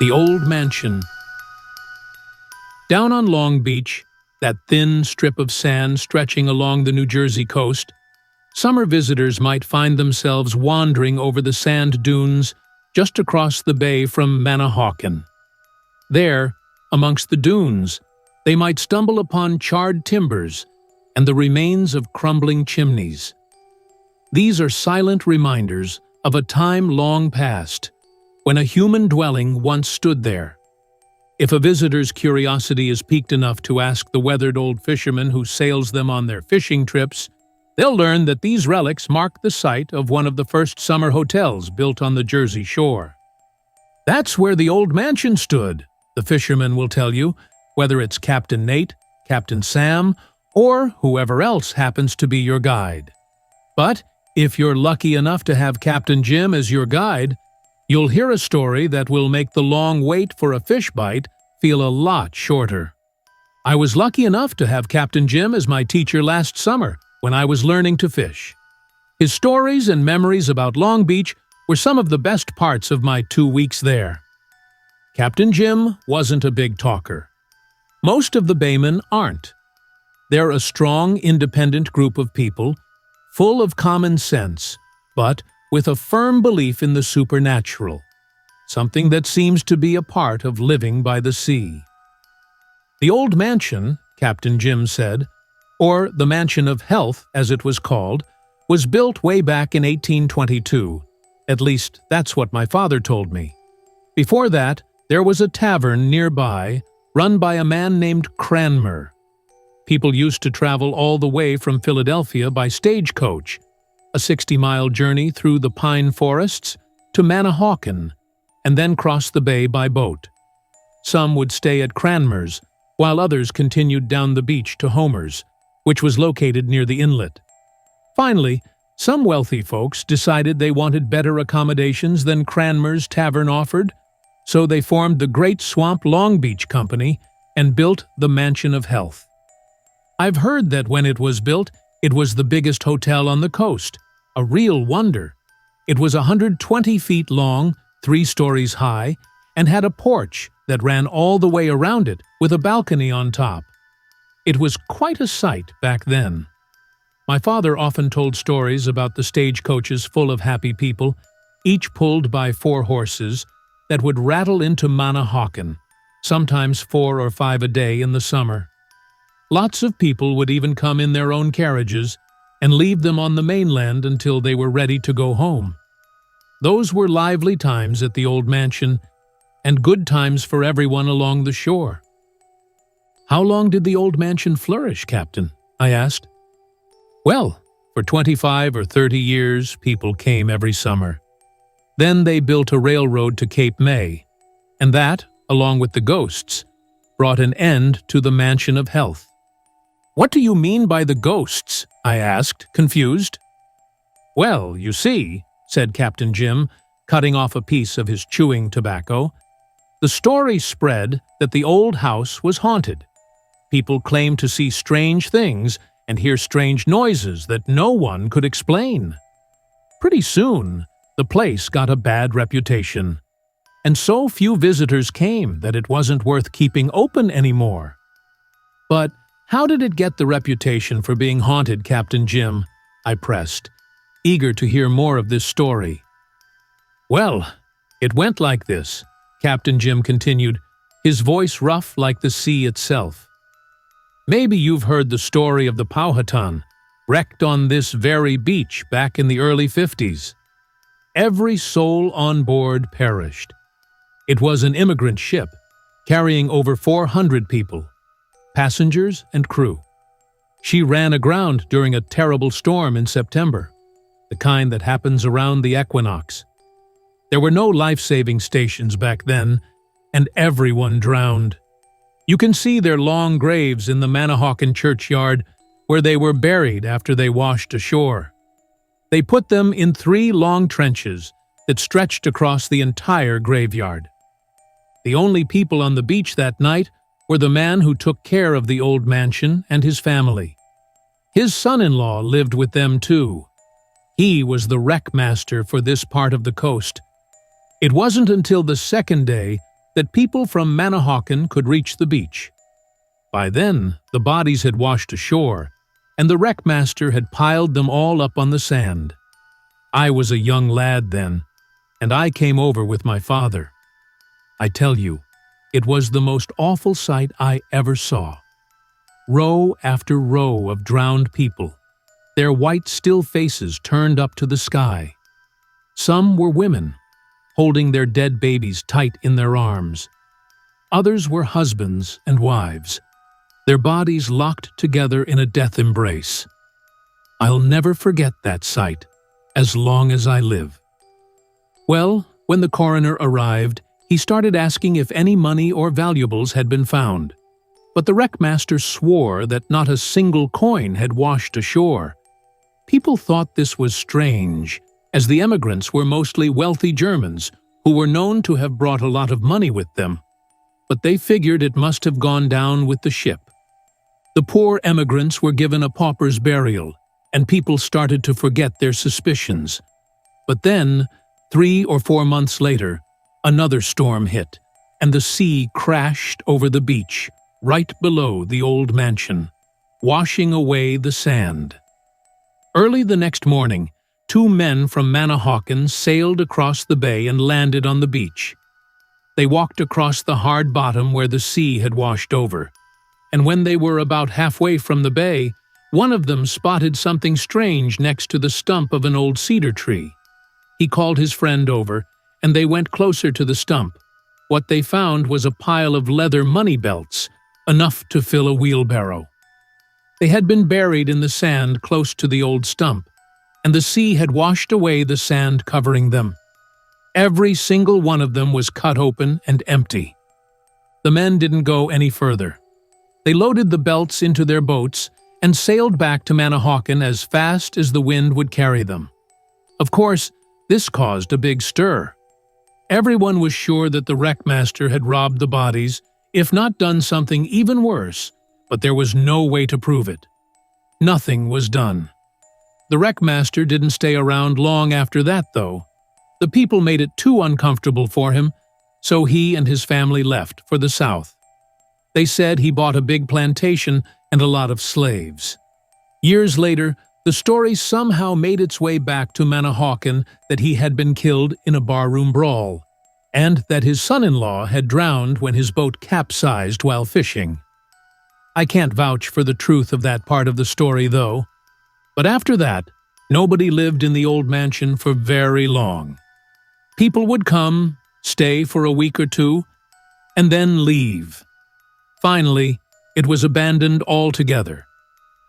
The Old Mansion. Down on Long Beach, that thin strip of sand stretching along the New Jersey coast, summer visitors might find themselves wandering over the sand dunes just across the bay from Manahawkin. There, amongst the dunes, they might stumble upon charred timbers and the remains of crumbling chimneys. These are silent reminders of a time long past, when a human dwelling once stood there. If a visitor's curiosity is piqued enough to ask the weathered old fisherman who sails them on their fishing trips, they'll learn that these relics mark the site of one of the first summer hotels built on the Jersey shore. That's where the old mansion stood, the fisherman will tell you, whether it's Captain Nate, Captain Sam, or whoever else happens to be your guide. But if you're lucky enough to have Captain Jim as your guide, you'll hear a story that will make the long wait for a fish bite feel a lot shorter. I was lucky enough to have Captain Jim as my teacher last summer when I was learning to fish. His stories and memories about Long Beach were some of the best parts of my 2 weeks there. Captain Jim wasn't a big talker. Most of the baymen aren't. They're a strong, independent group of people, full of common sense, but with a firm belief in the supernatural, something that seems to be a part of living by the sea. The old mansion, Captain Jim said, or the Mansion of Health as it was called, was built way back in 1822. At least that's what my father told me. Before that, there was a tavern nearby run by a man named Cranmer. People used to travel all the way from Philadelphia by stagecoach, a 60-mile journey through the pine forests to Manahawkin, and then cross the bay by boat. Some would stay at Cranmer's, while others continued down the beach to Homer's, which was located near the inlet. Finally, some wealthy folks decided they wanted better accommodations than Cranmer's tavern offered, so they formed the Great Swamp Long Beach Company and built the Mansion of Health. I've heard that when it was built, it was the biggest hotel on the coast, a real wonder. It was 120 feet long, 3 stories high, and had a porch that ran all the way around it with a balcony on top. It was quite a sight back then. My father often told stories about the stagecoaches full of happy people, each pulled by 4 horses, that would rattle into Manahawkin, sometimes 4 or 5 a day in the summer. Lots of people would even come in their own carriages and leave them on the mainland until they were ready to go home. Those were lively times at the old mansion, and good times for everyone along the shore. "How long did the old mansion flourish, Captain?" I asked. "Well, for 25 or 30 years, people came every summer. Then they built a railroad to Cape May, and that, along with the ghosts, brought an end to the Mansion of Health." "What do you mean by the ghosts?" I asked, confused. "Well, you see," said Captain Jim, cutting off a piece of his chewing tobacco, "the story spread that the old house was haunted. People claimed to see strange things and hear strange noises that no one could explain. Pretty soon, the place got a bad reputation, and so few visitors came that it wasn't worth keeping open anymore." "But how did it get the reputation for being haunted, Captain Jim?" I pressed, eager to hear more of this story. "Well, it went like this," Captain Jim continued, his voice rough like the sea itself. "Maybe you've heard the story of the Powhatan, wrecked on this very beach back in the early 50s. Every soul on board perished. It was an immigrant ship, carrying over 400 people, passengers and crew. She ran aground during a terrible storm in September, the kind that happens around the equinox. There were no life-saving stations back then, and everyone drowned. You can see their long graves in the Manahawkin churchyard where they were buried after they washed ashore. They put them in 3 long trenches that stretched across the entire graveyard. The only people on the beach that night were the man who took care of the old mansion and his family. His son-in-law lived with them too. He was the wreck master for this part of the coast. It wasn't until the second day that people from Manahawkin could reach the beach. By then, the bodies had washed ashore, and the wreckmaster had piled them all up on the sand. I was a young lad then, and I came over with my father. I tell you, it was the most awful sight I ever saw. Row after row of drowned people, their white, still faces turned up to the sky. Some were women, holding their dead babies tight in their arms. Others were husbands and wives, their bodies locked together in a death embrace. I'll never forget that sight, as long as I live. Well, when the coroner arrived, he started asking if any money or valuables had been found. But the wreckmaster swore that not a single coin had washed ashore. People thought this was strange, as the emigrants were mostly wealthy Germans who were known to have brought a lot of money with them. But they figured it must have gone down with the ship. The poor emigrants were given a pauper's burial, and people started to forget their suspicions. But then, 3 or 4 months later, another storm hit, and the sea crashed over the beach, right below the old mansion, washing away the sand. Early the next morning, 2 men from Manahawkin sailed across the bay and landed on the beach. They walked across the hard bottom where the sea had washed over, and when they were about halfway from the bay, one of them spotted something strange next to the stump of an old cedar tree. He called his friend over, and they went closer to the stump. What they found was a pile of leather money belts, enough to fill a wheelbarrow. They had been buried in the sand close to the old stump, and the sea had washed away the sand covering them. Every single one of them was cut open and empty. The men didn't go any further. They loaded the belts into their boats and sailed back to Manahawkin as fast as the wind would carry them. Of course, this caused a big stir. Everyone was sure that the wreckmaster had robbed the bodies, if not done something even worse, but there was no way to prove it. Nothing was done. The wreckmaster didn't stay around long after that, though. The people made it too uncomfortable for him, so he and his family left for the south. They said he bought a big plantation and a lot of slaves. Years later, the story somehow made its way back to Manahawkin that he had been killed in a barroom brawl, and that his son-in-law had drowned when his boat capsized while fishing. I can't vouch for the truth of that part of the story, though. But after that, nobody lived in the old mansion for very long. People would come, stay for a week or two, and then leave. Finally, it was abandoned altogether,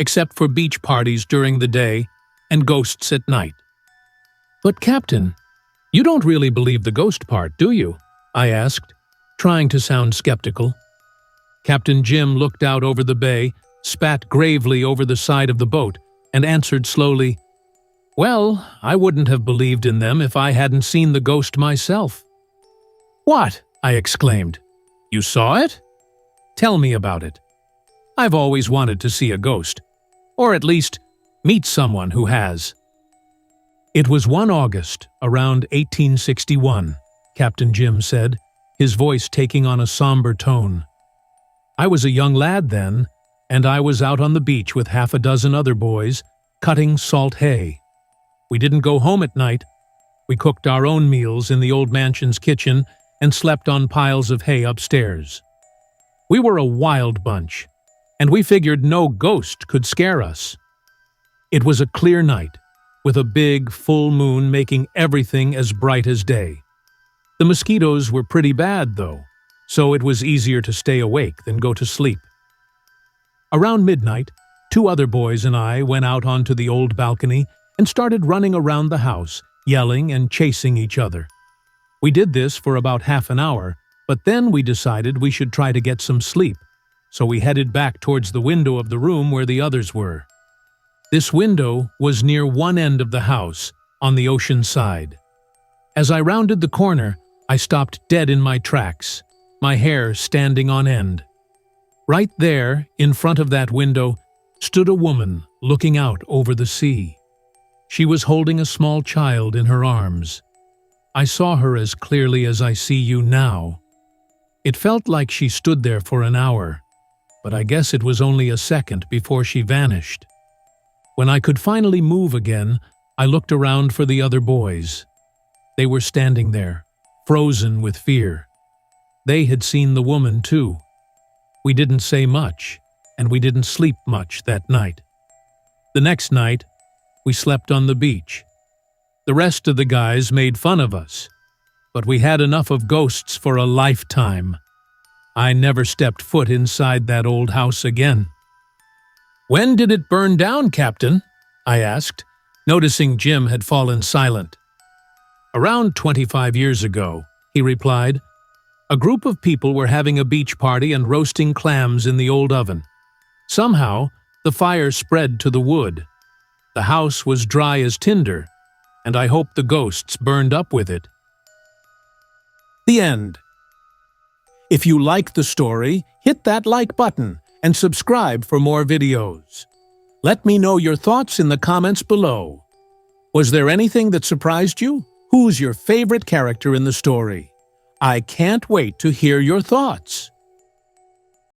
except for beach parties during the day and ghosts at night. "But, Captain, you don't really believe the ghost part, do you?" I asked, trying to sound skeptical. Captain Jim looked out over the bay, spat gravely over the side of the boat, and answered slowly, "Well, I wouldn't have believed in them if I hadn't seen the ghost myself." "What?" I exclaimed. "You saw it? Tell me about it. I've always wanted to see a ghost, or at least meet someone who has." "It was one August, around 1861, Captain Jim said, his voice taking on a somber tone. "I was a young lad then, and I was out on the beach with half a dozen other boys, cutting salt hay. We didn't go home at night. We cooked our own meals in the old mansion's kitchen and slept on piles of hay upstairs. We were a wild bunch, and we figured no ghost could scare us. It was a clear night, with a big, full moon making everything as bright as day. The mosquitoes were pretty bad, though, so it was easier to stay awake than go to sleep. Around midnight, 2 other boys and I went out onto the old balcony and started running around the house, yelling and chasing each other. We did this for about half an hour, but then we decided we should try to get some sleep, so we headed back towards the window of the room where the others were. This window was near one end of the house, on the ocean side. As I rounded the corner, I stopped dead in my tracks, my hair standing on end. Right there, in front of that window, stood a woman looking out over the sea. She was holding a small child in her arms. I saw her as clearly as I see you now. It felt like she stood there for an hour, but I guess it was only a second before she vanished. When I could finally move again, I looked around for the other boys. They were standing there, frozen with fear. They had seen the woman too. We didn't say much, and we didn't sleep much that night. The next night, we slept on the beach. The rest of the guys made fun of us, but we had enough of ghosts for a lifetime. I never stepped foot inside that old house again. "When did it burn down, Captain?" I asked, noticing Jim had fallen silent. "Around 25 years ago," he replied. "A group of people were having a beach party and roasting clams in the old oven. Somehow, the fire spread to the wood. The house was dry as tinder, and I hope the ghosts burned up with it." The end. If you like the story, hit that like button and subscribe for more videos. Let me know your thoughts in the comments below. Was there anything that surprised you? Who's your favorite character in the story? I can't wait to hear your thoughts.